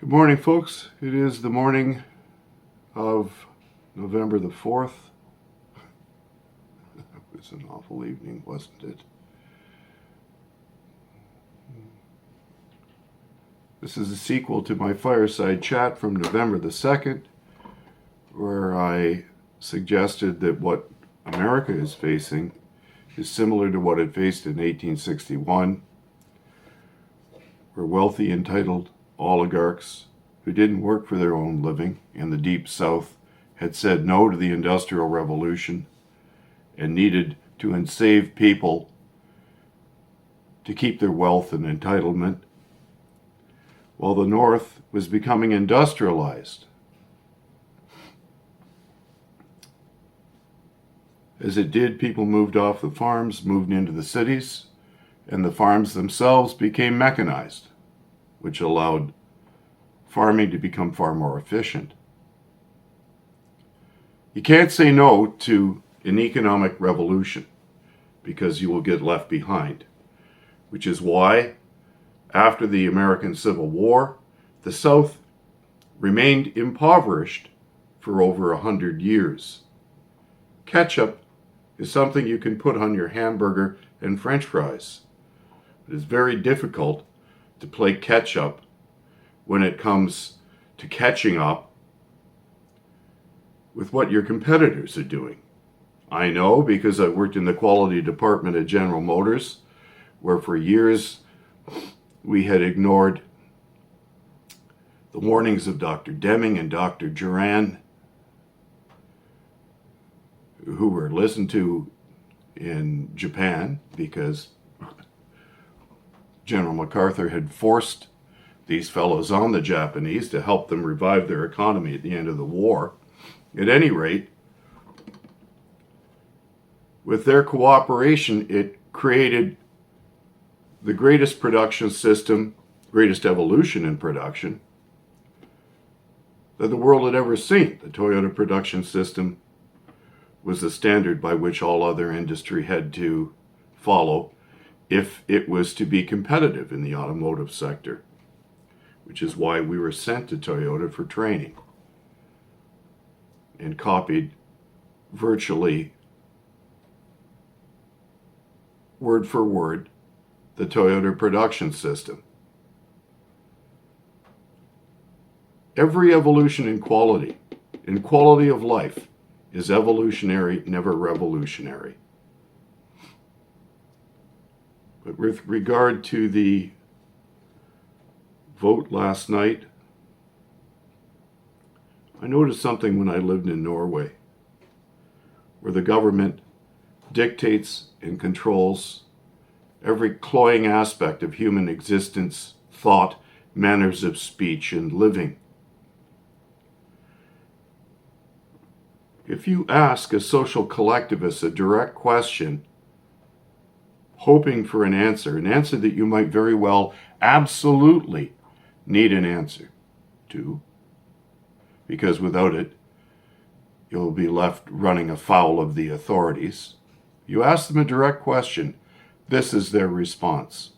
Good morning, folks. It is the morning of November the 4th. It was an awful evening, wasn't it? This is a sequel to my fireside chat from November the 2nd, where I suggested that what America is facing is similar to what it faced in 1861, where wealthy, entitled oligarchs who didn't work for their own living in the Deep South had said no to the Industrial Revolution and needed to enslave people to keep their wealth and entitlement, while the North was becoming industrialized. As it did, people moved off the farms, moved into the cities, and the farms themselves became mechanized, which allowed farming to become far more efficient. You can't say no to an economic revolution because you will get left behind, which is why, after the American Civil War, the South remained impoverished for over 100 years. Ketchup is something you can put on your hamburger and French fries. It is very difficult to play catch up when it comes to catching up with what your competitors are doing. I know because I worked in the quality department at General Motors, where for years we had ignored the warnings of Dr. Deming and Dr. Duran, who were listened to in Japan because General MacArthur had forced these fellows on the Japanese to help them revive their economy at the end of the war. At any rate, with their cooperation, it created the greatest production system, greatest evolution in production that the world had ever seen. The Toyota production system was the standard by which all other industry had to follow if it was to be competitive in the automotive sector, which is why we were sent to Toyota for training and copied virtually word for word the Toyota production system. Every evolution in quality of life, is evolutionary, never revolutionary. But with regard to the vote last night, I noticed something when I lived in Norway, where the government dictates and controls every cloying aspect of human existence, thought, manners of speech, and living. If you ask a social collectivist a direct question, hoping for an answer that you might very well absolutely need an answer to, because without it, you'll be left running afoul of the authorities. You ask them a direct question, this is their response.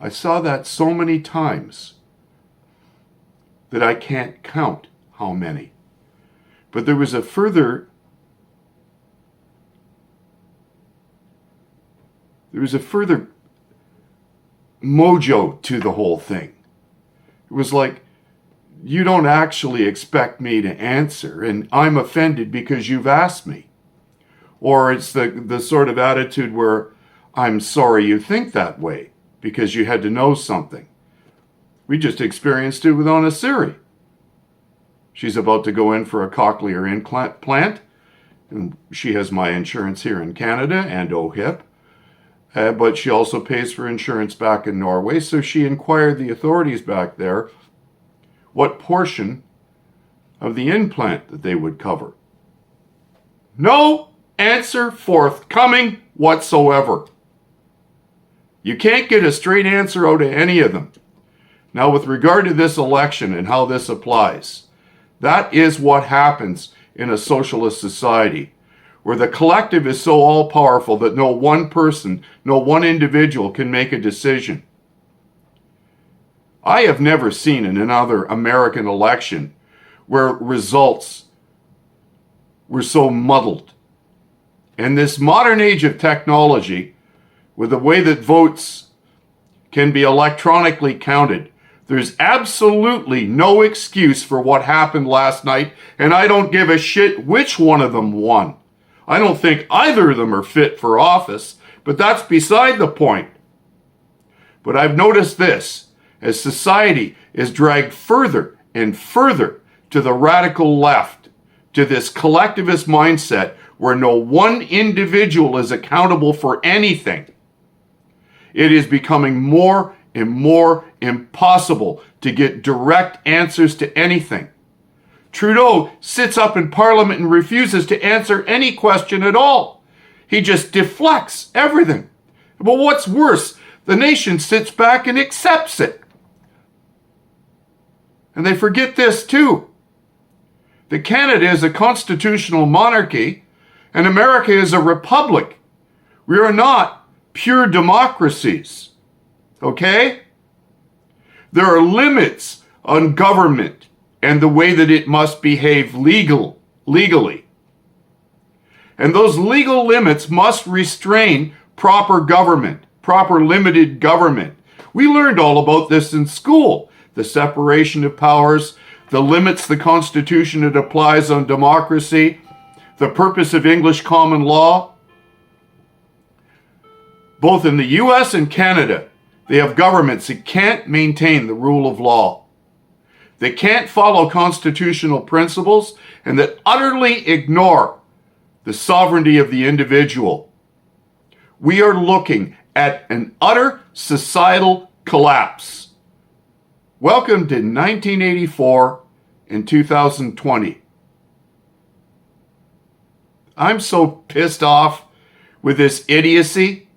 I saw that so many times that I can't count how many. But there was a further mojo to the whole thing. It was like, you don't actually expect me to answer, and I'm offended because you've asked me. Or it's the sort of attitude where, I'm sorry you think that way, because you had to know something. We just experienced it with Anna Siri. She's about to go in for a cochlear implant, and she has my insurance here in Canada and OHIP, but she also pays for insurance back in Norway, so she inquired the authorities back there what portion of the implant that they would cover. No answer forthcoming whatsoever. You can't get a straight answer out of any of them. Now, with regard to this election and how this applies, that is what happens in a socialist society, where the collective is so all-powerful that no one person, no one individual can make a decision. I have never seen in another American election where results were so muddled. In this modern age of technology, with the way that votes can be electronically counted, there's absolutely no excuse for what happened last night, and I don't give a shit which one of them won. I don't think either of them are fit for office, but that's beside the point. But I've noticed this, as society is dragged further and further to the radical left, to this collectivist mindset where no one individual is accountable for anything, it is becoming more and more impossible to get direct answers to anything. Trudeau sits up in Parliament and refuses to answer any question at all. He just deflects everything. But what's worse, the nation sits back and accepts it. And they forget this too, that Canada is a constitutional monarchy and America is a republic. We are not pure democracies. Okay? There are limits on government and the way that it must behave legally. And those legal limits must restrain proper government, proper limited government. We learned all about this in school. The separation of powers, the limits the Constitution it applies on democracy, the purpose of English common law. Both in the US and Canada, they have governments that can't maintain the rule of law. They can't follow constitutional principles and that utterly ignore the sovereignty of the individual. We are looking at an utter societal collapse. Welcome to 1984 and 2020. I'm so pissed off with this idiocy.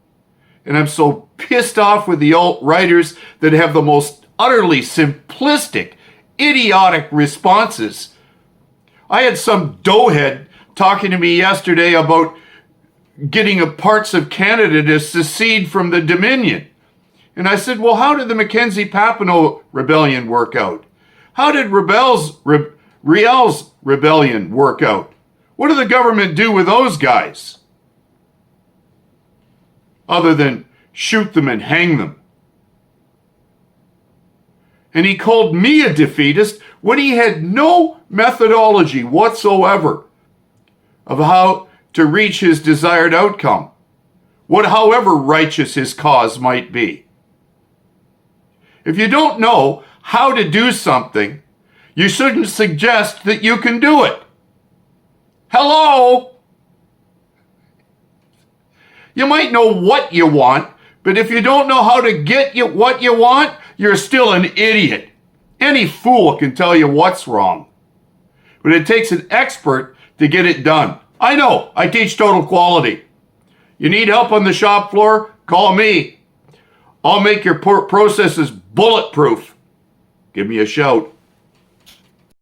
And I'm so pissed off with the alt-righters that have the most utterly simplistic, idiotic responses. I had some doughhead talking to me yesterday about getting parts of Canada to secede from the Dominion. And I said, well, how did the Mackenzie-Papineau rebellion work out? How did Riel's rebellion work out? What did the government do with those guys? Other than shoot them and hang them. And he called me a defeatist when he had no methodology whatsoever of how to reach his desired outcome, however righteous his cause might be. If you don't know how to do something, you shouldn't suggest that you can do it. Hello? You might know what you want, but if you don't know how to get what you want, you're still an idiot. Any fool can tell you what's wrong. But it takes an expert to get it done. I know, I teach total quality. You need help on the shop floor? Call me. I'll make your processes bulletproof. Give me a shout.